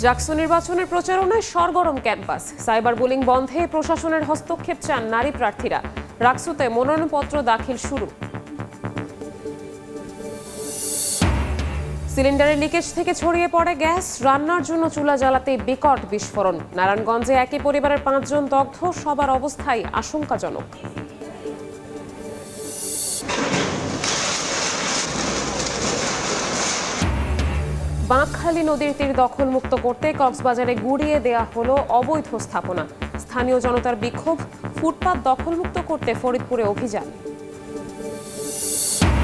জাকসু নির্বাচনের প্রচারণায় সরগরম campus. Cyber bullying বন্ধে প্রশাসনের হস্তক্ষেপ চান নারী প্রার্থীরা। রাকসুতে মনোনয়নপত্র দাখিল শুরু। সিলিন্ডারের লিকেজ থেকে ছড়িয়ে পড়ে গ্যাস, রান্নার জন্য চুলা জ্বালাতে বিকট বিস্ফোরণ। নারায়ণগঞ্জে একই পরিবারের 5 জন দগ্ধ, সবার অবস্থাই আশঙ্কাজনক। বাঁকখালী নদীর তীর দখলমুক্ত করতে কক্সবাজারে গুড়িয়ে দেয়া হলো অবৈধ স্থাপনা। স্থানীয় জনতার বিক্ষোভ, ফুটপাত দখলমুক্ত করতে ফরিদপুরে অভিযান।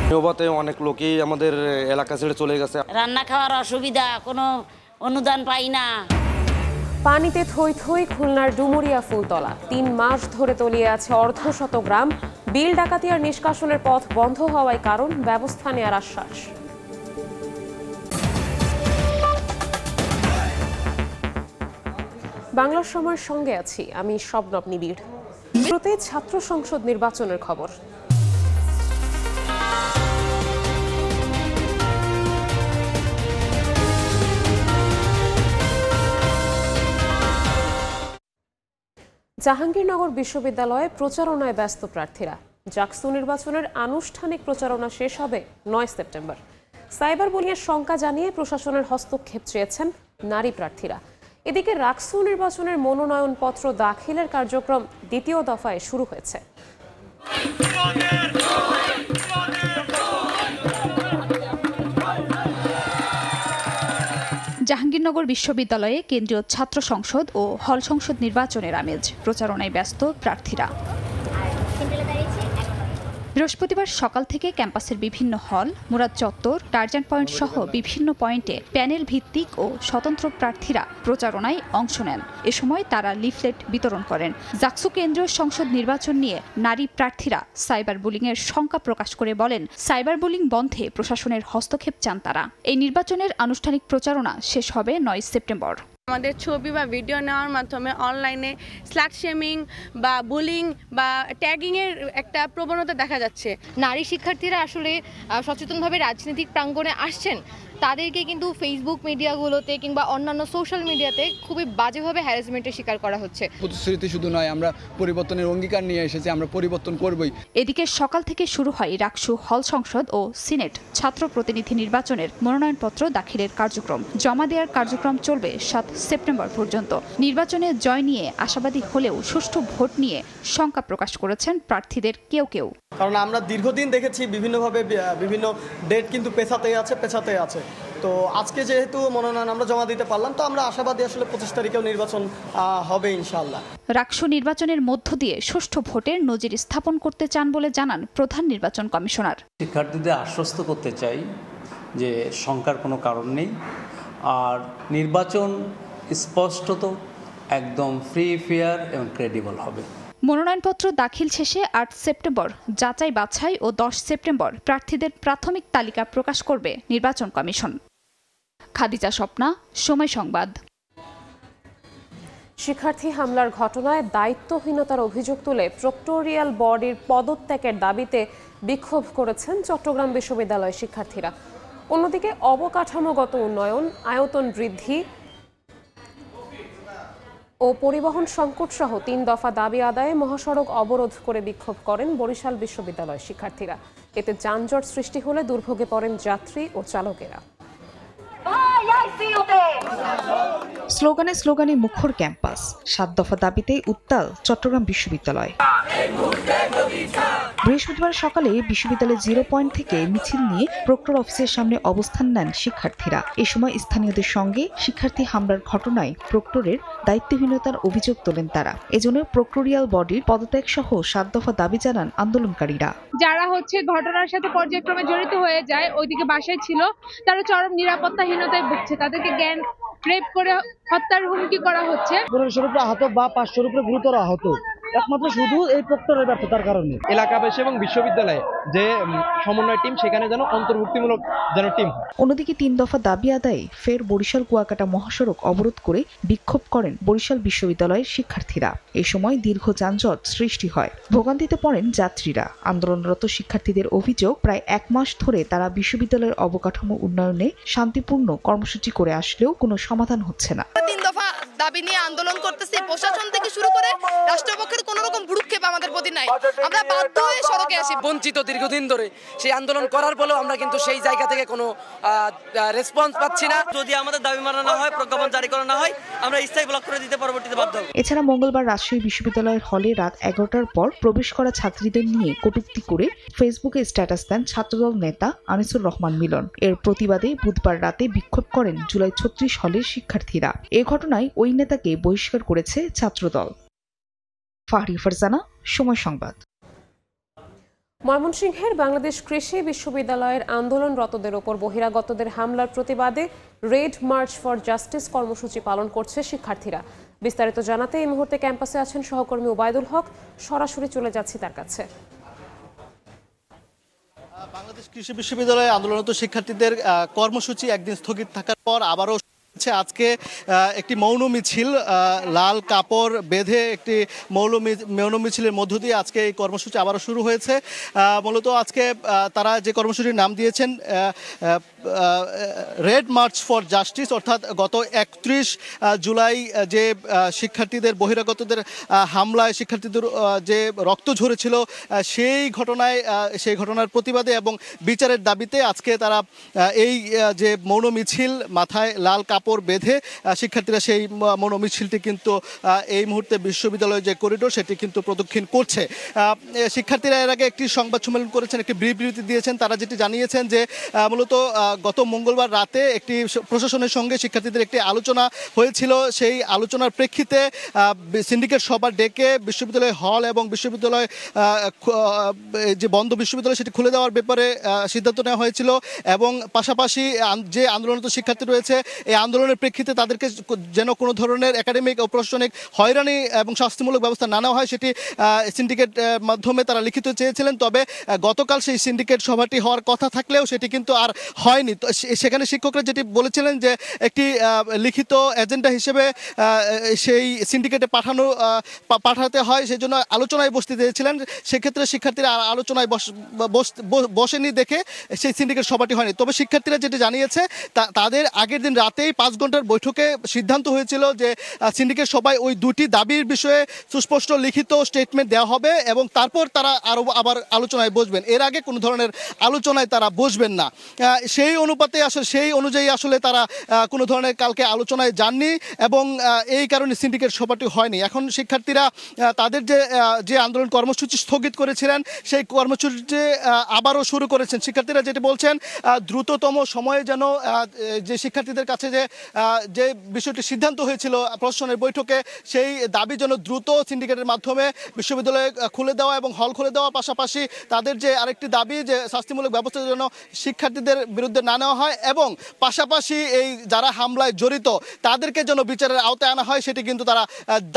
নৌবাতে অনেক লোকই আমাদের এলাকা ছেড়ে চলে গেছে। রান্না খাওয়ার অসুবিধা, কোনো অনুদান পাই না। পানিতে থই থই খুলনার ডুমুরিয়া ফুলতলা। 3 মাস ধরে তলিয়ে আছে অর্ধশত গ্রাম। বিল ডাকাতি আর নিষ্কাশনের পথ বন্ধ হওয়ায় কারণ, ব্যবস্থা নেওয়ার আশ্বাস। বাংলার সময়ের সঙ্গে আছি আমি শবনব নিবিড়। শুরুতে ছাত্র সংসদ নির্বাচনের খবর। জাহাঙ্গীরনগর বিশ্ববিদ্যালয়ে প্রচারণায় ব্যস্ত প্রার্থীরা। জাকসু নির্বাচনের আনুষ্ঠানিক প্রচারণা শেষ হবে 9 সেপ্টেম্বর। সাইবার বুলিংয়ের শঙ্কা জানিয়ে প্রশাসনের হস্তক্ষেপ চেয়েছেন নারী প্রার্থীরা। এদিকে রাকসু নির্বাচনের মনোনয়নপত্র দাখিলের কার্যক্রম দ্বিতীয় দফায় শুরু হয়েছে। জাহাঙ্গীরনগর বিশ্ববিদ্যালয়ে কেন্দ্রীয় ছাত্র সংসদ ও হল সংসদ নির্বাচনের আমেজ। প্রচারণায় ব্যস্ত প্রার্থীরা। বৃহস্পতিবার সকাল থেকে ক্যাম্পাসের বিভিন্ন হল, মুরাদ চত্বর, টারজান পয়েন্ট সহ বিভিন্ন পয়েন্টে প্যানেল ভিত্তিক ও স্বতন্ত্র প্রার্থীরা প্রচারণায় অংশ নেন। এ সময় তারা লিফলেট বিতরণ করেন। জাকসু কেন্দ্রীয় সংসদ নির্বাচন নিয়ে নারী প্রার্থীরা সাইবার বুলিংয়ের শঙ্কা প্রকাশ করে বলেন, সাইবার বুলিং বন্ধে প্রশাসনের হস্তক্ষেপ চান তারা। এই নির্বাচনের আনুষ্ঠানিক প্রচারণা শেষ হবে 9 সেপ্টেম্বর। আমাদের ছবি বা ভিডিও নেওয়ার মাধ্যমে অনলাইনে স্ল্যাট শেমিং বা বুলিং বা ট্যাগিংয়ের একটা প্রবণতা দেখা যাচ্ছে। নারী শিক্ষার্থীরা আসলে সচেতনভাবে রাজনৈতিক প্রাঙ্গণে আসছেন, তাদেরকে কিন্তু ফেসবুক মিডিয়াগুলোতে কিংবা অন্যান্য সোশ্যাল মিডিয়াতে খুবই বাজেভাবে হ্যারাসমেন্টের শিকার করা হচ্ছে। প্রতিশ্রুতি শুধু নয়, আমরা পরিবর্তনের অঙ্গীকার নিয়ে এসেছি, আমরা পরিবর্তন করবই। এদিকে সকাল থেকে শুরু হয় রাকসু হল সংসদ ও সিনেট ছাত্র প্রতিনিধি নির্বাচনের মনোনয়নপত্র দাখিলের কার্যক্রম। জমা দেওয়ার কার্যক্রম চলবে 7 সেপ্টেম্বর পর্যন্ত। নির্বাচনে জয় নিয়ে আশাবাদী হলেও সুষ্ঠু ভোট নিয়ে শঙ্কা প্রকাশ করেছেন প্রার্থীদের কেউ কেউ। কারণ আমরা দীর্ঘদিন দেখেছি বিভিন্নভাবে বিভিন্ন ডেট কিন্তু পেছাতে আছে। তো আজকে যেহেতু মনোনয়ন আমরা জমা দিতে পারলাম, তো আমরা আশাবাদী আসলে 25 তারিখেও নির্বাচন হবে ইনশাআল্লাহ। রাকসু নির্বাচনের মধ্য দিয়ে সুষ্ঠু ভোটের নজির স্থাপন করতে চান বলে জানান প্রধান নির্বাচন কমিশনার। শিক্ষার্থীদের আশ্বস্ত করতে চাই যে শঙ্কার কোনো কারণ নেই, আর নির্বাচন স্পষ্টত একদম ফ্রি, ফেয়ার এবং ক্রেডিবল হবে। মনোনয়নপত্র দাখিল শেষে 8 সেপ্টেম্বর যাচাই বাছাই ও 10 সেপ্টেম্বর প্রার্থীদের প্রাথমিক তালিকা প্রকাশ করবে নির্বাচন কমিশন। খাদিজা স্বপ্না, সময় সংবাদ। শিক্ষার্থী হামলার ঘটনায় দায়িত্বহীনতার অভিযোগ তুলে প্রক্টোরিয়াল বডির পদত্যাগের দাবিতে বিক্ষোভ করেছেন চট্টগ্রাম বিশ্ববিদ্যালয়ের শিক্ষার্থীরা। অন্যদিকে অবকাঠামোগত উন্নয়ন, আয়তন বৃদ্ধি ও পরিবহন সংকট সহ 3 দফা দাবি আদায়ে মহাসড়ক অবরোধ করে বিক্ষোভ করেন বরিশাল বিশ্ববিদ্যালয়ের শিক্ষার্থীরা। এতে যানজট সৃষ্টি হলে দুর্ভোগে পড়েন যাত্রী ও চালকেরা। স্লোগানে স্লোগানে মুখর ক্যাম্পাস, 7 দফা দাবিতে উত্তাল চট্টগ্রাম বিশ্ববিদ্যালয়। বৃহস্পতিবার সকালে বিশ্ববিদ্যালয়ের 0 পয়েন্ট থেকে মিছিল নিয়ে প্রক্টর অফিসের সামনে অবস্থান নেন শিক্ষার্থীরা। এ সময় স্থানীয়দের সঙ্গে শিক্ষার্থী হামলার ঘটনায় প্রক্টরের দায়িত্বহীনতার অভিযোগ তোলেন তারা। এজন্য প্রক্টোরিয়াল বডির পদত্যাগ সহ 7 দফা দাবি জানান আন্দোলনকারীরা। যারা ঘটনার সাথে পর্যায়ক্রমে জড়িত হয়ে যায়, ওইদিকে বাসায় ছিল, তারা চরম নিরাপত্তাহীনতায় ভুগছে। তাদেরকে জ্ঞান রেপ করে হত্যার হুমকি করা হচ্ছে। 1500 উপরে আহত বা 500 উপরে গুরুতর আহত, একমাত্র শুধু এই প্রক্টরের ব্যর্থতার কারণে। এলাকাবাসী এবং বিশ্ববিদ্যালয়ে যে সমন্বয় টিম সেখানে যেন অন্তর্ভুক্তিমূলক যেন টিম হয়। অন্যদিকে 3 দফা দাবি আদায়ে ফের বরিশাল কুয়াকাটা মহাসড়ক অবরোধ করে বিক্ষোভ করেন বরিশাল বিশ্ববিদ্যালয়ের শিক্ষার্থীরা। এই সময় দীর্ঘ যানজট সৃষ্টি হয়, ভোগান্তিতে পড়েন যাত্রীরা। আন্দোলনরত শিক্ষার্থীদের অভিযোগ, প্রায় 1 মাস ধরে তারা বিশ্ববিদ্যালয়ের অবকাঠামো উন্নয়নে শান্তিপূর্ণ কর্মসূচি করে আসলেও কোনো সমাধান হচ্ছে না। 3 দফা দাবি নিয়ে আন্দোলন করতেছি, প্রশাসন থেকে শুরু করে রাষ্ট্রপক্ষের কোনো রকম ভ্রুক্ষেপ আমাদের প্রতি নাই। আমরা বাধ্য হয়ে সড়কে আসি। বঞ্চিত দীর্ঘদিন ধরে সেই আন্দোলন করার পরেও আমরা কিন্তু সেই জায়গা থেকে কোনো রেসপন্স পাচ্ছি না। যদি আমাদের দাবি মানা না হয়, প্রজ্ঞাপন জারি করা না হয়, আমরা স্থায়ী ব্লক করে দিতে পরবর্তীতে বাধ্য হব। এছাড়া মঙ্গলবার রাজশাহী বিশ্ববিদ্যালয়ের হলে রাত 11টার পর প্রবেশ করা ছাত্রীদের নিয়ে কটূক্তি করে ফেসবুকে স্ট্যাটাস দেন ছাত্রদল নেতা আনিসুর রহমান মিলন। এর প্রতিবাদে বুধবার রাতে বিক্ষোভ করেন জুলাই 36 হলের শিক্ষার্থীরা। এ ঘটনায় ওই নেতাকে বহিষ্কার করেছে ছাত্রদল। ফাহরি ফারজানা, সময় সংবাদ। ময়মনসিংহের বাংলাদেশ কৃষি বিশ্ববিদ্যালয়ের আন্দোলনরতদের ওপর বহিরাগতদের হামলার প্রতিবাদে রেড মার্চ ফর জাস্টিস কর্মসূচি পালন করছে শিক্ষার্থীরা। বিস্তারিত জানাতে এই মুহূর্তে ক্যাম্পাসে আছেন সহকর্মী ওবায়দুল হক। সরাসরি চলে যাচ্ছি তার কাছে। বাংলাদেশ কৃষি বিশ্ববিদ্যালয়ে আন্দোলনরত শিক্ষার্থীদের কর্মসূচি একদিন স্থগিত থাকার পর আবারও আজকে একটি মৌন মিছিল, লাল কাপড় বেঁধে একটি মৌন মিছিলের মধ্য দিয়ে আজকে এই কর্মসূচি আবারও শুরু হয়েছে। মূলত আজকে তারা যে কর্মসূচির নাম দিয়েছেন রেড মার্চ ফর জাস্টিস, অর্থাৎ গত 31 জুলাই যে শিক্ষার্থীদের বহিরাগতদের হামলায় শিক্ষার্থীদের যে রক্ত ঝরেছিল সেই ঘটনার প্রতিবাদে এবং বিচারের দাবিতে আজকে তারা এই যে মৌন মিছিল, মাথায় লাল কাপড় বেঁধে শিক্ষার্থীরা সেই মৌন মিছিলটি কিন্তু এই মুহূর্তে বিশ্ববিদ্যালয়ের যে করিডোর সেটি কিন্তু প্রদক্ষিণ করছে। শিক্ষার্থীরা এর আগে একটি সংবাদ সম্মেলন করেছেন, একটি বিবৃতি দিয়েছেন। তারা যেটি জানিয়েছেন যে মূলত গত মঙ্গলবার রাতে একটি প্রশাসনের সঙ্গে শিক্ষার্থীদের একটি আলোচনা হয়েছিল। সেই আলোচনার প্রেক্ষিতে সিন্ডিকেট সভা ডেকে বিশ্ববিদ্যালয় হল এবং বিশ্ববিদ্যালয় যে বন্ধ বিশ্ববিদ্যালয় সেটি খুলে দেওয়ার ব্যাপারে সিদ্ধান্ত নেওয়া হয়েছিল এবং পাশাপাশি যে আন্দোলনরত শিক্ষার্থী রয়েছে এই আন্দোলনের প্রেক্ষিতে তাদেরকে যেন কোনো ধরনের একাডেমিক ও প্রশাসনিক হয়রানি এবং শাস্তিমূলক ব্যবস্থা না নেওয়া হয় সেটি সিন্ডিকেট মাধ্যমে তারা লিখিত চেয়েছিলেন। তবে গতকাল সেই সিন্ডিকেট সভাটি হওয়ার কথা থাকলেও সেটি কিন্তু আর হয়নি। তো সেখানে শিক্ষকরা যেটি বলেছিলেন যে একটি লিখিত এজেন্ডা হিসেবে সেই সিন্ডিকেটে পাঠাতে হয়, সেই জন্য আলোচনায় বসতে চেয়েছিলেন। সেক্ষেত্রে শিক্ষার্থীরা আলোচনায় বসেনি দেখে সেই সিন্ডিকেট সভাটি হয়নি। তবে শিক্ষার্থীরা যেটি জানিয়েছে তাদের আগের দিন রাতেই 5 ঘন্টার বৈঠকে সিদ্ধান্ত হয়েছিল যে সিন্ডিকেট সভায় ওই দুটি দাবির বিষয়ে সুস্পষ্ট লিখিত স্টেটমেন্ট দেওয়া হবে এবং তারপর তারা আবার আলোচনায় বসবেন। এর আগে কোনো ধরনের আলোচনায় তারা বসবেন না। সেই অনুযায়ী আসলে তারা কোনো ধরনের কালকে আলোচনায় যাননি এবং এই কারণে সিন্ডিকেট সভাটি হয়নি। এখন শিক্ষার্থীরা তাদের যে আন্দোলন কর্মসূচি স্থগিত করেছিলেন সেই কর্মসূচি আবারও শুরু করেছেন। শিক্ষার্থীরা যেটি বলছেন দ্রুততম সময়ে যেন যে শিক্ষার্থীদের কাছে যে বিষয়টি সিদ্ধান্ত হয়েছিল প্রশাসনের বৈঠকে সেই দাবি যেন দ্রুত সিন্ডিকেটের মাধ্যমে বিশ্ববিদ্যালয়ে খুলে দেওয়া এবং হল খুলে দেওয়ার পাশাপাশি তাদের যে আরেকটি দাবি যে শাস্তিমূলক ব্যবস্থা যেন শিক্ষার্থীদের বিরুদ্ধে না নেওয়া হয় এবং পাশাপাশি এই যারা হামলায় জড়িত তাদেরকে যেন বিচারের আওতায় আনা হয় সেটি কিন্তু তারা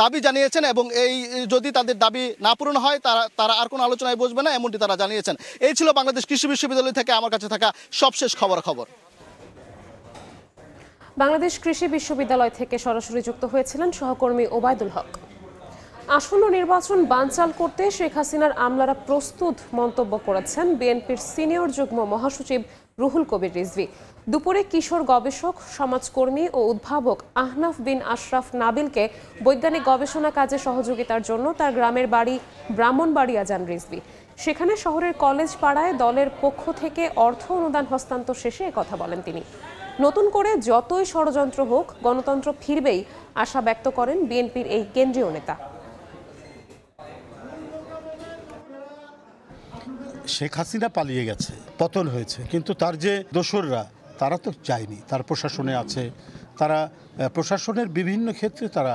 দাবি জানিয়েছেন এবং এই যদি তাদের দাবি না পূরণ হয় তারা আর কোনো আলোচনায় বসবে না, এমনটি তারা জানিয়েছেন। এই ছিল বাংলাদেশ কৃষি বিশ্ববিদ্যালয় থেকে আমার কাছে থাকা সবশেষ খবর। বাংলাদেশ কৃষি বিশ্ববিদ্যালয় থেকে সরাসরি যুক্ত হয়েছিলেন সহকর্মী ওবায়দুল হক। আসন্ন নির্বাচন বানচাল করতে শেখ হাসিনার আমলারা প্রস্তুত মন্তব্য করেছেন বিএনপির সিনিয়র যুগ্ম মহাসচিব রুহুল কবির রিজভী। দুপুরে কিশোর গবেষক, সমাজকর্মী ও উদ্ভাবক আহনাফ বিন আশরাফ নাবিলকে বৈজ্ঞানিক গবেষণা কাজে সহযোগিতার জন্য তার গ্রামের বাড়ি ব্রাহ্মণবাড়িয়া যান রিজভী। সেখানে শহরের কলেজ পাড়ায় দলের পক্ষ থেকে অর্থ অনুদান হস্তান্তর শেষে কথা বলেন তিনি। নতুন করে যতই ষড়যন্ত্র হোক গণতন্ত্র ফিরবেই আশা ব্যক্ত করেন বিএনপির এই কেন্দ্রীয় নেতা। শেখ হাসিনা পালিয়ে গেছে, পতন হয়েছে, কিন্তু তার যে দোসররা তারা তো চায়নি, তার প্রশাসনে আছে, তারা প্রশাসনের বিভিন্ন ক্ষেত্রে তারা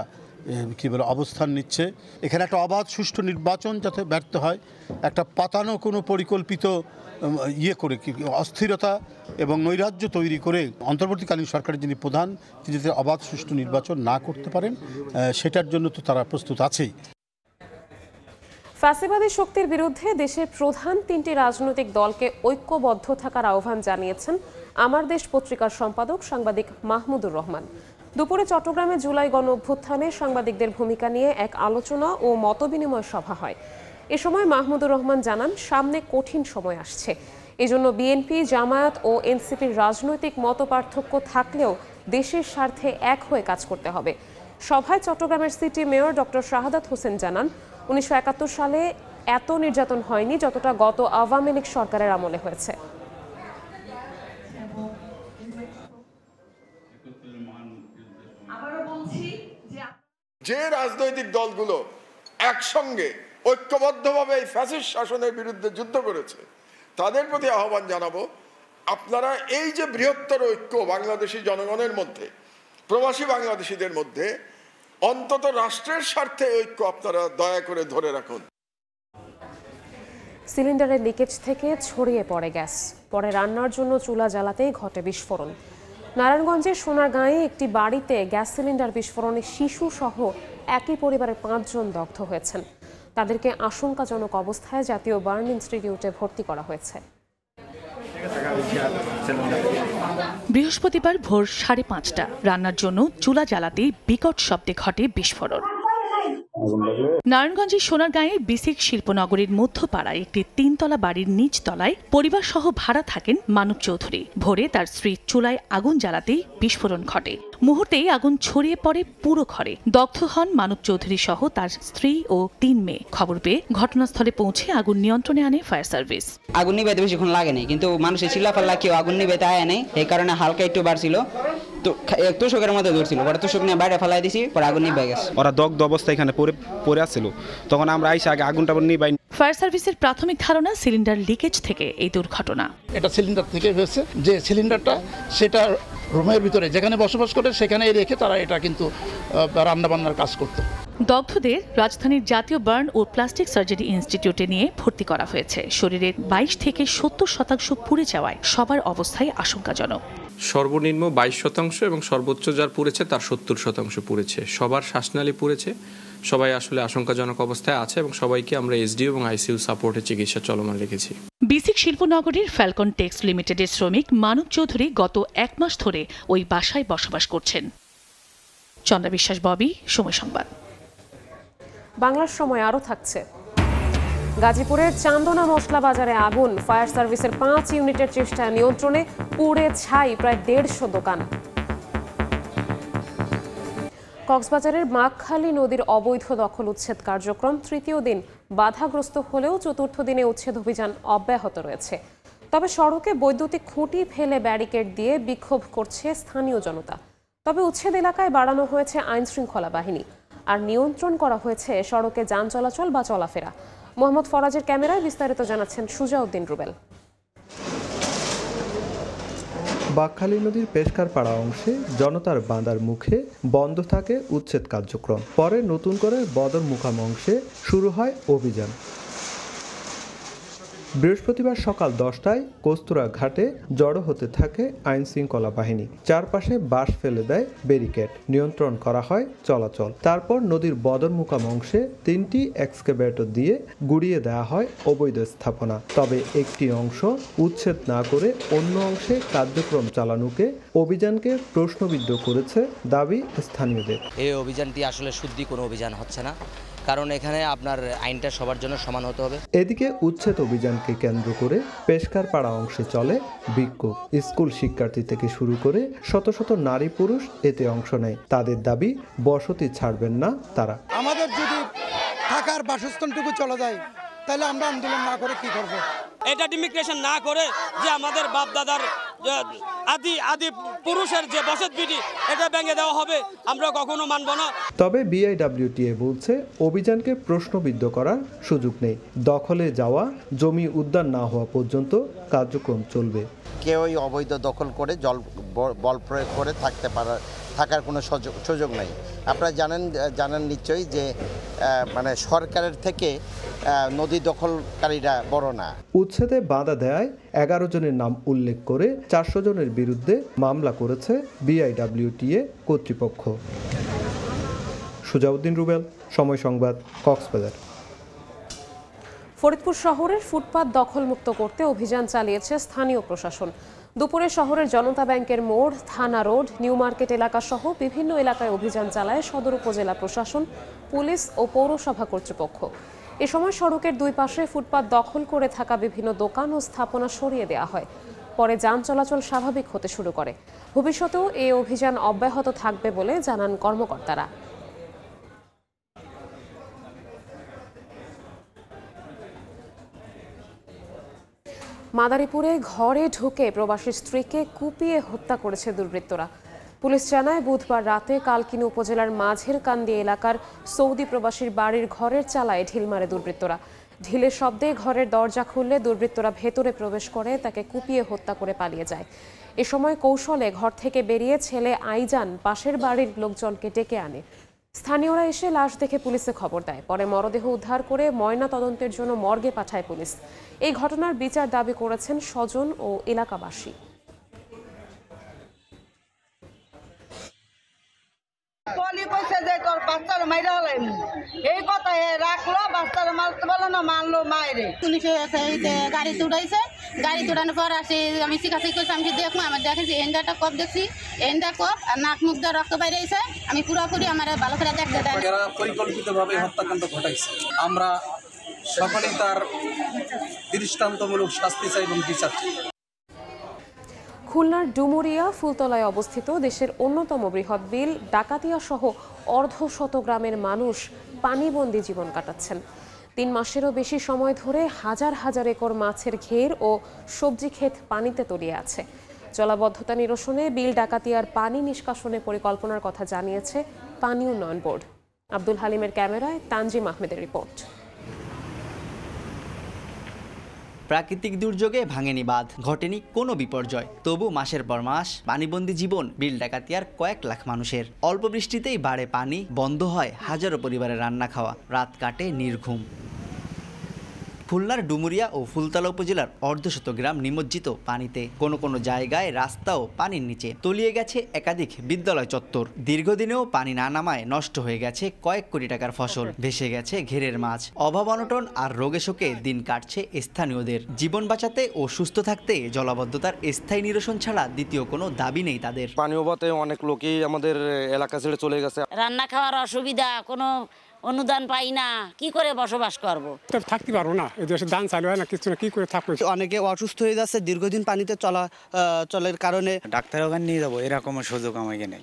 অবস্থান নিচ্ছে। এখানে একটা অবাধ সুষ্ঠু নির্বাচন যাতে ব্যর্থ হয়, একটা পাতানো কোনো পরিকল্পিত করে অস্থিরতা এবং নৈরাজ্য তৈরি করে অন্তর্বর্তীকালীন সরকারের যিনি প্রধান তিনি যাতে অবাধ সুষ্ঠু নির্বাচন না করতে পারেন সেটার জন্য তো তারা প্রস্তুত আছেই। ফ্যাসিবাদী শক্তির বিরুদ্ধে দেশের প্রধান 3টি রাজনৈতিক দলকে ঐক্যবদ্ধ থাকার আহ্বান জানিয়েছেন আমার দেশ পত্রিকার সম্পাদক সাংবাদিক মাহমুদুর রহমান। দুপুরে চট্টগ্রামে জুলাই গণ অভ্যুত্থানে সাংবাদিকদের ভূমিকা নিয়ে এক আলোচনা ও মতবিনিময় সভা হয়। এ সময় মাহমুদুর রহমান জানান, সামনে কঠিন সময় আসছে। এজন্য বিএনপি, জামায়াত ও এনসিপির রাজনৈতিক মতপার্থক্য থাকলেও দেশের স্বার্থে এক হয়ে কাজ করতে হবে। সভায় চট্টগ্রামের city mayor doctor Shahadat Hossain জানান, 1971 সালে এত নির্যাতন হয়নি যতটা গত আওয়ামী লীগ সরকারের আমলে হয়েছে। যে রাজনৈতিক দলগুলো একসঙ্গে ঐক্যবদ্ধভাবে এই ফ্যাসিস্ট শাসনের বিরুদ্ধে যুদ্ধ করেছে তাদের প্রতি আহ্বান জানাবো, আপনারা এই যে বৃহত্তর ঐক্য বাংলাদেশি জনগণের মধ্যে, প্রবাসী বাংলাদেশিদের মধ্যে, অন্তত রাষ্ট্রের স্বার্থে ঐক্য আপনারা দয়া করে ধরে রাখুন। সিলিন্ডারের লিকেজ থেকে ছড়িয়ে পড়ে গ্যাস, পরে রান্নার জন্য চুলা জ্বালাতেই ঘটে বিস্ফোরণ। নারায়ণগঞ্জের সোনারগাঁয়ে একটি বাড়িতে গ্যাস সিলিন্ডার বিস্ফোরণে শিশু সহ একই পরিবারের 5 জন দগ্ধ হয়েছেন। তাদেরকে আশঙ্কাজনক অবস্থায় জাতীয় বার্ন ইনস্টিটিউটে ভর্তি করা হয়েছে। বৃহস্পতিবার ভোর 5:30 রান্নার জন্য চুলা জ্বালাতেই বিকট শব্দে ঘটে বিস্ফোরণ। নারায়ণগঞ্জের সোনারগাঁয়ের বিসিক শিল্পনগরীর মধ্যপাড়ায় একটি 3তলা বাড়ির নিচ তলায় পরিবার সহ ভাড়া থাকেন মানব চৌধুরী। ভোরে তার স্ত্রী চুলায় আগুন জ্বালাতেই বিস্ফোরণ ঘটে। মুহূর্তেই আগুন ছড়িয়ে পড়ে পুরো ঘরে। দগ্ধ হন মানব চৌধুরী সহ তার স্ত্রী ও 3 মেয়ে। খবর পেয়ে ঘটনাস্থলে পৌঁছে আগুন নিয়ন্ত্রণে আনে ফায়ার সার্ভিস। আগুন নিভাইতে বেশিক্ষণ লাগেনি, কিন্তু মানুষের চিল্লাফাল্লা কেউ আগুন নিভাইতে আয় নাই, এই কারণে হালকা একটু বাড়ছিল। তুষকের মধ্যে ধরছিল, পরে তুষক নিয়ে বাইরে ফেলাই দিছি, পরে আগুন নিভে গেছে। ওরা দগ্ধ অবস্থায় এখানে পড়ে আসছিল, তখন আমরা আইসা আগে আগুনটা নিভাই। ফায়ার সার্ভিসের প্রাথমিক ধারণা সিলিন্ডার লিকেজ থেকে এই দুর্ঘটনা। এটা সিলিন্ডার থেকে হয়েছে, যে সিলিন্ডারটা সেটা রুমের ভিতরে যেখানে বসবাস করে সেখানে রেখে তারা এটা কিন্তু রান্নাবান্নার কাজ করত। দগ্ধদের রাজধানীর জাতীয় বার্ন ও প্লাস্টিক সার্জারি ইনস্টিটিউটে নিয়ে ভর্তি করা হয়েছে। শরীরের 22 থেকে 70% পুড়ে যাওয়ায় সবার অবস্থায় আশঙ্কাজনক। সর্বনিম্ন 22% এবং সর্বোচ্চ যার পুড়েছে তার 70% পুড়েছে। সবার শ্বাসনালী পুড়েছে, সবাই আসলে আশঙ্কাজনক অবস্থায় আছে এবং সবাইকে আমরা এসডিও এবং আইসিইউ সাপোর্টে চিকিৎসা চলমান রেখেছি। বিসিক শিল্পনগরীর ফ্যালকন টেক্স লিমিটেডের শ্রমিক মানব চৌধুরী গত 1 মাস ধরে ওই বাসায় বসবাস করছেন। চন্দ্রা বিশ্বাস, ববি, সময় সংবাদ। বাংলার সময় আরও থাকছে। গাজীপুরের চান্দনা মশলা বাজারে আগুন, ফায়ার সার্ভিসের 5 ইউনিটের চেষ্টায় নিয়ন্ত্রণে, পুড়ে ছাই প্রায় 150 দোকান। কক্সবাজারের মাখখালী নদীর অবৈধ দখল উচ্ছেদ কার্যক্রম 3য় দিন বাধাগ্রস্ত হলেও 4র্থ দিনে উচ্ছেদ অভিযান অব্যাহত রয়েছে। তবে সড়কে বৈদ্যুতিক খুঁটি ফেলে ব্যারিকেড দিয়ে বিক্ষোভ করছে স্থানীয় জনতা। তবে উচ্ছেদ এলাকায় বাড়ানো হয়েছে আইন শৃঙ্খলা বাহিনী, আর নিয়ন্ত্রণ করা হয়েছে সড়কে যান চলাচল বা চলাফেরা। মোহাম্মদ ফরাজের ক্যামেরায় বিস্তারিত জানাচ্ছেন সুজাউদ্দিন রুবেল। বাকখালী নদীর পেশকার পাড়া অংশে জনতার বাঁধার মুখে বন্ধ থাকে উচ্ছেদ কার্যক্রম। পরে নতুন করে বদর মুকাম অংশে শুরু হয় অভিযান। বৃহস্পতিবার সকাল 10টায় কস্তুরা ঘাটে জড়ো হতে থাকে আইন শৃঙ্খলা বাহিনী। চারপাশে বাঁশ ফেলে দেয় ব্যারিকেড, নিয়ন্ত্রণ করা হয় চলাচল। তারপর নদীর বদরমুকাম অংশে 3টি এক্সকেভেটর দিয়ে গুড়িয়ে দেওয়া হয় অবৈধ স্থাপনা। তবে একটি অংশ উচ্ছেদ না করে অন্য অংশে কার্যক্রম চালানোকে অভিযানকে প্রশ্নবিদ্ধ করেছে দাবি স্থানীয়দের। এই অভিযানটি আসলে শুদ্ধি কোনো অভিযান হচ্ছে না, কারণ এখানে আপনার আইনটা সবার জন্য সমান হতে হবে। এদিকে উচ্ছেদ অভিযানকে কেন্দ্র করে পেশকার পাড়া অংশে চলে বিক্ষোভ। স্কুল শিক্ষার্থী থেকে শুরু করে শত শত নারী পুরুষ এতে অংশ নেয়। তাদের দাবি বসতি ছাড়বেন না তারা। আমাদের যদি থাকার বাসস্থানটুকু চলে যায় তাহলে আমরা আন্দোলন না করে কি করব? এটা ডিমিগ্রেশন না করে যে আমাদের বাপ দাদার আদি পুরুষের যে বসত বিধি এটা ভেঙে দেওয়া হবে, আমরা কখনো মানব না। তবে বিআইডব্লিউটিএ বলছে অভিযানকে প্রশ্নবিদ্ধ করার সুযোগ নেই। দখলে যাওয়া জমি উদ্ধার না হওয়া পর্যন্ত কার্যক্রম চলবে। কেউই অবৈধ দখল করে বল প্রয়োগ করে থাকার কোনো সুযোগ নেই। আপনারা জানেন নিশ্চয়ই যে মানে সরকারের থেকে নদী দখলকারীরা বড় না। উচ্ছেদে বাধা দেয় 11 জনের নাম উল্লেখ করে 400 জনের বিরুদ্ধে মামলা করেছে বিআইডব্লিউটিএ কর্তৃপক্ষ। সুজাউদ্দিন রুবেল, সময় সংবাদ, কক্সবাজার। ফরিদপুর শহরের ফুটপাত দখলমুক্ত করতে অভিযান চালিয়েছে স্থানীয় প্রশাসন। দুপুরে শহরের জনতা ব্যাংকের মোড়, থানা রোড, নিউ মার্কেট এলাকা সহ বিভিন্ন এলাকায় অভিযান চালায় সদর উপজেলা প্রশাসন, পুলিশ ও পৌরসভা কর্তৃপক্ষ। এ সময় সড়কের দুই পাশে ফুটপাত দখল করে থাকা বিভিন্ন দোকান ও স্থাপনা সরিয়ে দেওয়া হয়। পরে যান চলাচল স্বাভাবিক হতে শুরু করে। ভবিষ্যতেও এই অভিযান অব্যাহত থাকবে বলে জানান কর্মকর্তারা। মাদারীপুরে ঘরে ঢুকে প্রবাসী স্ত্রীকে কুপিয়ে হত্যা করেছে দুর্বৃত্তরা। পুলিশ জানায়, বুধবার রাতে কালকিনি উপজেলার মাঝের কান্দি এলাকার সৌদি প্রবাসীর বাড়ির ঘরের চালায় ঢিল মারে দুর্বৃত্তরা। ঢিলের শব্দে ঘরের দরজা খুললে দুর্বৃত্তরা ভেতরে প্রবেশ করে তাকে কুপিয়ে হত্যা করে পালিয়ে যায়। এ সময় কৌশলে ঘর থেকে বেরিয়ে ছেলে আইজান পাশের বাড়ির লোকজনকে ডেকে আনে। স্থানীয়রা এসে লাশ দেখে পুলিশে খবর দেয়। পরে মরদেহ উদ্ধার করে ময়না তদন্তের জন্য মর্গে পাঠায় পুলিশ। এই ঘটনার বিচার দাবি করেছেন স্বজন ও এলাকাবাসী। গাড়ি উঠাইছে, গাড়ি উঠানোর পর আসে আমি শিখাশিখি করছি, আমি দেখবো আমার দেখেছি এন্ডাটা কপ দেখছি, এন্ডা কপ আর নাক মুখ দিয়ে রক্ত বাইরে এসে আমি পুরোপুরি আমার ভালো করে দেখতে দেয়। এরা পরিকল্পিতভাবে হত্যাকাণ্ড ঘটাইছে। আমরা সকলেই তার দৃষ্টান্তমূলক শাস্তি চাই এবং বিচার চাই। খুলনার ডুমুরিয়া ফুলতলায় অবস্থিত দেশের অন্যতম বৃহৎ বিল ডাকাতিয়া সহ অর্ধশত গ্রামের মানুষ পানিবন্দী জীবন কাটাচ্ছেন। 3 মাসেরও বেশি সময় ধরে হাজার হাজার একর মাছের ঘের ও সবজি ক্ষেত পানিতে তলিয়ে আছে। জলাবদ্ধতা নিরসনে বিল ডাকাতিয়ার পানি নিষ্কাশনের পরিকল্পনার কথা জানিয়েছে পানি উন্নয়ন বোর্ড। আব্দুল হালিমের ক্যামেরায় তানজিম আহমেদের রিপোর্ট। প্রাকৃতিক দুর্যোগে ভাঙেনি বাঁধ, ঘটেনি কোনো বিপর্যয়, তবু মাসের পর মাস পানিবন্দী জীবন বিল ডাকাতিয়ার কয়েক লাখ মানুষের। অল্প বৃষ্টিতেই বাড়ে পানি, বন্ধ হয় হাজারো পরিবারের রান্না খাওয়া, রাত কাটে নির্ঘুম। খুলনার ডুমুরিয়া ও ফুলতলা উপজেলার অর্ধশত গ্রাম নিমজ্জিত পানিতে। কোনো কোনো জায়গায় রাস্তাও পানির নিচে, তলিয়ে গেছে একাধিক বিদ্যালয় চত্বর। দীর্ঘদিনেও পানি না নামায় নষ্ট হয়ে গেছে কয়েক কোটি টাকার ফসল, ভেসে গেছে ঘেরের মাছ। অভাব অনটন আর রোগে শোকে দিন কাটছে স্থানীয়দের। জীবন বাঁচাতে ও সুস্থ থাকতে জলাবদ্ধতার স্থায়ী নিরসন ছাড়া দ্বিতীয় কোনো দাবি নেই তাদের। পানি অভাবে অনেক লোকই আমাদের এলাকা ছেড়ে চলে গেছে। রান্না খাওয়ার অসুবিধা, কোনো অনুদান পাই না, কি করে বসবাস করব? থাকতে পারবো না, এই দেশে দান চালু হয় না, কিছু না, কি করে থাকবো? অনেকে অসুস্থ হয়ে যাচ্ছে দীর্ঘদিন পানিতে চলার কারণে। ডাক্তার ওখানে নিয়ে যাবো এরকম সুযোগ আমাকে নেই।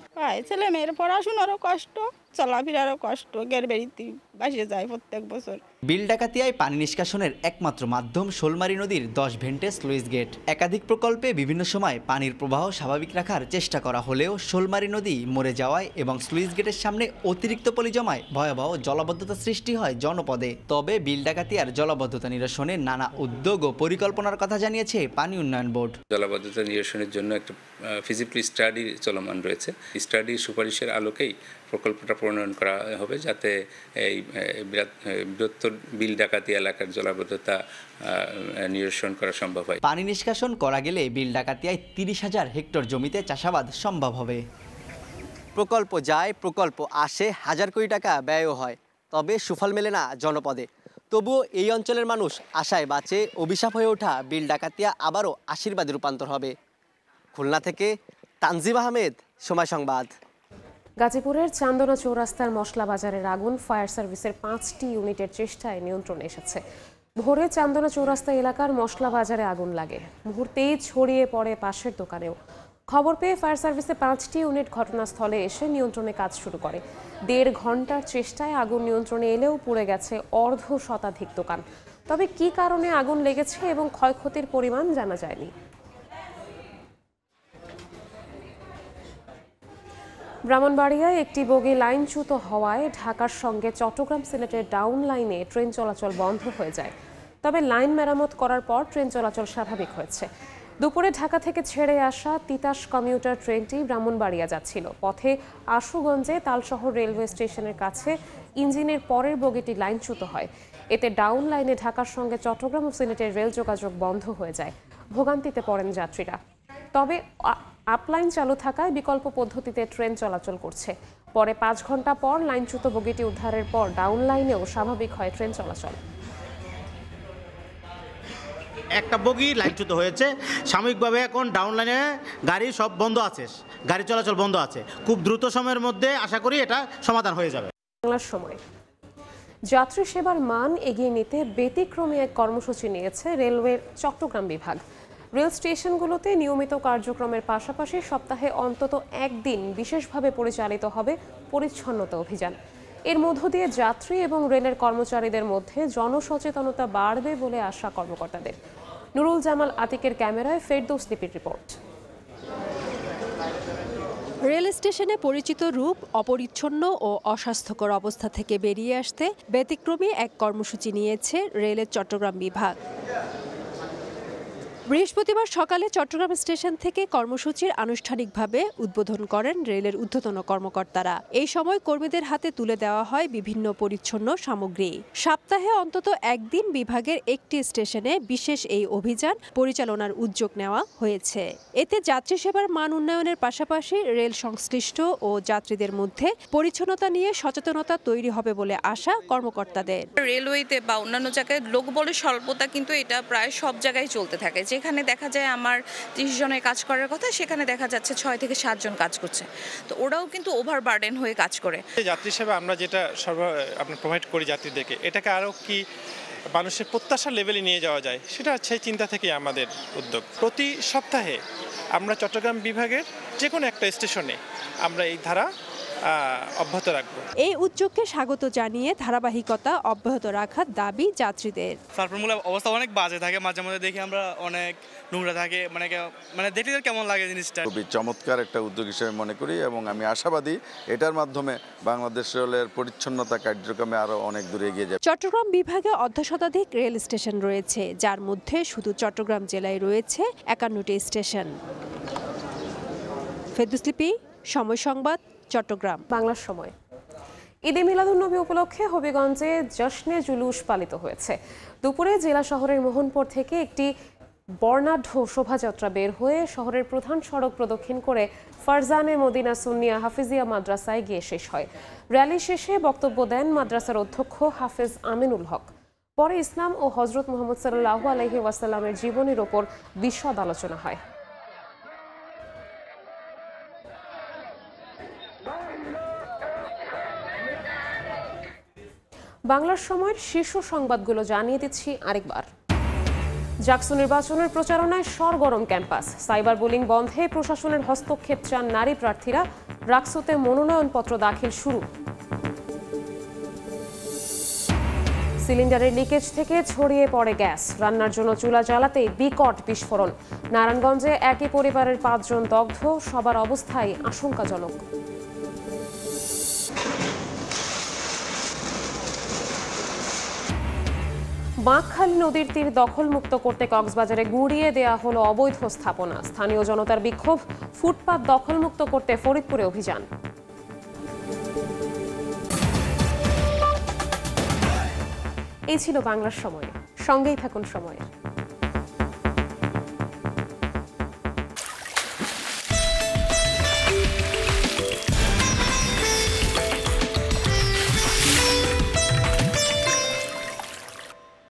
ছেলে মেয়ের পড়াশোনারও কষ্ট, চলাফেরারও কষ্ট, বেড়িতে বাসে যায় প্রত্যেক বছর। বিল ডাকাতিয়ায় পানি নিষ্কাশনের একমাত্র মাধ্যম শোলমারী নদীর 10 ভেন্টে স্লুইস গেট। একাধিক প্রকল্পে বিভিন্ন সময় পানির প্রবাহ স্বাভাবিক রাখার চেষ্টা করা হলেও শোলমারী নদী মরে যাওয়ায় এবং স্লুইস গেটের সামনে অতিরিক্ত পলি জমায় ভয়াবহ জলাবদ্ধতা সৃষ্টি হয় জনপদে। তবে বিল ডাকাতিয়ার জলাবদ্ধতা নিরসনে নানা উদ্যোগ ও পরিকল্পনার কথা জানিয়েছে পানি উন্নয়ন বোর্ড। জলাবদ্ধতা নিরসনের জন্য একটা ফিজিবিলিটি স্টাডি চলমান রয়েছে। স্টাডির সুপারিশের আলোকেই প্রকল্পটা প্রণয়ন করা হবে, যাতে এই বৃহত্তর বিল ডাকাতি এলাকার জলাবদ্ধতা নিরসন করা সম্ভব হয়। পানি নিষ্কাশন করা গেলে বিল ডাকাতিয়ায় 30,000 হেক্টর জমিতে চাষাবাদ সম্ভব হবে। প্রকল্প যায়, প্রকল্প আসে, হাজার কোটি টাকা ব্যয়ও হয়, তবে সুফল মেলে না জনপদে। তবুও এই অঞ্চলের মানুষ আশায় বাঁচে, অভিশাপ হয়ে ওঠা বিল ডাকাতিয়া আবারও আশীর্বাদে রূপান্তর হবে। খুলনা থেকে তানজিম আহমেদ, সময় সংবাদ। গাজীপুরের চান্দনা চৌরাস্তার মশলা বাজারের আগুন ফায়ার সার্ভিসের 5টি ইউনিটের চেষ্টায় নিয়ন্ত্রণে এসেছে। ভোরে চান্দনা চৌরাস্তা এলাকার মশলা বাজারে আগুন লাগে, মুহূর্তেই ছড়িয়ে পড়ে পাশের দোকানেও। খবর পেয়ে ফায়ার সার্ভিসের 5টি ইউনিট ঘটনাস্থলে এসে নিয়ন্ত্রণে কাজ শুরু করে। 1.5 ঘন্টার চেষ্টায় আগুন নিয়ন্ত্রণে এলেও পুড়ে গেছে অর্ধশতাধিক দোকান। তবে কী কারণে আগুন লেগেছে এবং ক্ষয়ক্ষতির পরিমাণ জানা যায়নি। ব্রাহ্মণবাড়িয়ায় একটি বগি লাইনচ্যুত হওয়ায় ঢাকার সঙ্গে চট্টগ্রাম সিলেটের ডাউন লাইনে ট্রেন চলাচল বন্ধ হয়ে যায়। তবে লাইন মেরামত করার পর ট্রেন চলাচল স্বাভাবিক হয়েছে। দুপুরে ঢাকা থেকে ছেড়ে আসা তিতাস কমিউটার ট্রেনটি ব্রাহ্মণবাড়িয়া যাচ্ছিল। পথে আশুগঞ্জে তালশহর রেলওয়ে স্টেশনের কাছে ইঞ্জিনের পরের বগিটি লাইনচ্যুত হয়। এতে ডাউন লাইনে ঢাকার সঙ্গে চট্টগ্রাম ও সিলেটের রেল যোগাযোগ বন্ধ হয়ে যায়। ভোগান্তিতে পড়েন যাত্রীরা। তবে আপলাইন চালু থাকায় বিকল্প পদ্ধতিতে ট্রেন চলাচল করছে। পরে 5 ঘন্টা পর লাইনচ্যুত বগিটি উদ্ধারের পর ডাউন লাইনেও স্বাভাবিক হয় ট্রেন চলাচল। একটা বগি লাইনচ্যুত হয়েছে। সাময়িকভাবে এখন ডাউন লাইনে গাড়ি সব বন্ধ আছে, গাড়ি চলাচল বন্ধ আছে। খুব দ্রুত সময়ের মধ্যে আশা করি এটা সমাধান হয়ে যাবে। বাংলার সময় যাত্রী সেবার মান এগিয়ে নিতে ব্যতিক্রমী এক কর্মসূচি নিয়েছে রেলওয়ের চট্টগ্রাম বিভাগ। রেল স্টেশনগুলোতে নিয়মিত কার্যক্রমের পাশাপাশি সপ্তাহে অন্তত একদিন বিশেষভাবে পরিচালিত হবে পরিচ্ছন্নতা অভিযান। এর মধ্য দিয়ে যাত্রী এবং রেলের কর্মচারীদের মধ্যে জনসচেতনতা বাড়বে বলে আশা কর্মকর্তাদের। নুরুল জামাল আতিকের ক্যামেরায় ফেরদৌস লিপির রিপোর্ট। রেল স্টেশনে পরিচিত রূপ অপরিচ্ছন্ন ও অস্বাস্থ্যকর অবস্থা থেকে বেরিয়ে আসতে ব্যতিক্রমী এক কর্মসূচি নিয়েছে রেলের চট্টগ্রাম বিভাগ। বৃহস্পতিবার সকালে চট্টগ্রাম স্টেশন থেকে কর্মসূচির আনুষ্ঠানিকভাবে উদ্বোধন করেন রেলের ঊর্ধ্বতন কর্মকর্তারা। এই সময় কর্মীদের হাতে তুলে দেওয়া হয় বিভিন্ন পরিচ্ছন্ন সামগ্রী। সপ্তাহে অন্তত একদিন বিভাগের একটি স্টেশনে বিশেষ এই অভিযান পরিচালনার উদ্যোগ নেওয়া হয়েছে। এতে যাত্রী সেবার মান উন্নয়নের পাশাপাশি রেল সংশ্লিষ্ট ও যাত্রীদের মধ্যে পরিচ্ছন্নতা নিয়ে সচেতনতা তৈরি হবে বলে আশা কর্মকর্তাদের। রেলওয়েতে বা অন্যান্য জায়গায় লোকবলের স্বল্পতা, কিন্তু এটা প্রায় সব জায়গায় চলতে থাকে। যেখানে দেখা যায় আমার 30 জনের কাজ করার কথা, সেখানে দেখা যাচ্ছে 6 থেকে 7 জন কাজ করছে। তো ওরাও কিন্তু ওভারবার্ডেন হয়ে কাজ করে। যাত্রী সেবা আমরা যেটা আপনার প্রোভাইড করি যাত্রীদেরকে, এটাকে আরও কি মানুষের প্রত্যাশার লেভেলে নিয়ে যাওয়া যায়, সেটা সেই চিন্তা থেকেই আমাদের উদ্যোগ। প্রতি সপ্তাহে আমরা চট্টগ্রাম বিভাগের যে কোনো একটা স্টেশনে আমরা এই ধারা অব্যাহত রাখবো। এই উদ্যোগকে স্বাগত জানিয়ে ধারাবাহিকতা অব্যাহত রাখার দাবি যাত্রীদের। সার্ফমূল অবস্থা অনেক বাজে থাকে, মাঝে মাঝে দেখি আমরা অনেক নোংরা থাকে, মানে দেখতে কেমন লাগে জিনিসটা। খুবই চমৎকার একটা উদ্যোগ হিসেবে মনে করি এবং আমি আশাবাদী এটার মাধ্যমে বাংলাদেশ রেলের পরিচ্ছন্নতা কার্যক্রমে আরও অনেক দূরে এগিয়ে যাবে। চট্টগ্রাম বিভাগে অর্ধশতাধিক রেল স্টেশন রয়েছে, যার মধ্যে শুধু চট্টগ্রাম জেলায় রয়েছে 51টি স্টেশন। ফেরদৌস লিপি, সময় সংবাদ, চট্টগ্রাম। বাংলার সময় ঈদে মিলাদুন্নবী উপলক্ষে হবিগঞ্জে জশ্নে জুলুস পালিত হয়েছে। দুপুরে জেলা শহরের মোহনপুর থেকে একটি বর্ণাঢ্য শোভাযাত্রা বের হয়ে শহরের প্রধান সড়ক প্রদক্ষিণ করে ফারজানে মদিনা সুন্নিয়া হাফিজিয়া মাদ্রাসায় গিয়ে শেষ হয়। র্যালি শেষে বক্তব্য দেন মাদ্রাসার অধ্যক্ষ হাফেজ আমিনুল হক। পরে ইসলাম ও হজরত মুহাম্মদ সাল্লাল্লাহু আলাইহি ওয়াসাল্লামের জীবনের ওপর বিশদ আলোচনা হয়। বাংলার সময়ের শীর্ষ সংবাদগুলো জানিয়ে দিচ্ছি আরেকবার। জাকসু নির্বাচনের প্রচারণায় সরগরম ক্যাম্পাস। সাইবার বুলিং বন্ধে প্রশাসনের হস্তক্ষেপ চান নারী প্রার্থীরা। রাকসুতে মনোনয়নপত্র দাখিল শুরু। সিলিন্ডারের লিকেজ থেকে ছড়িয়ে পড়ে গ্যাস। রান্নার জন্য চুলা জ্বালাতেই বিকট বিস্ফোরণ। নারায়ণগঞ্জে একই পরিবারের 5 জন দগ্ধ, সবার অবস্থাই আশঙ্কাজনক। বাঁকখালী নদীর তীর দখলমুক্ত করতে কক্সবাজারে গুড়িয়ে দেয়া হলো অবৈধ স্থাপনা। স্থানীয় জনতার বিক্ষোভ। ফুটপাত দখলমুক্ত করতে ফরিদপুরে অভিযান। এই ছিল বাংলার সময়। সঙ্গেই থাকুন সময়ের।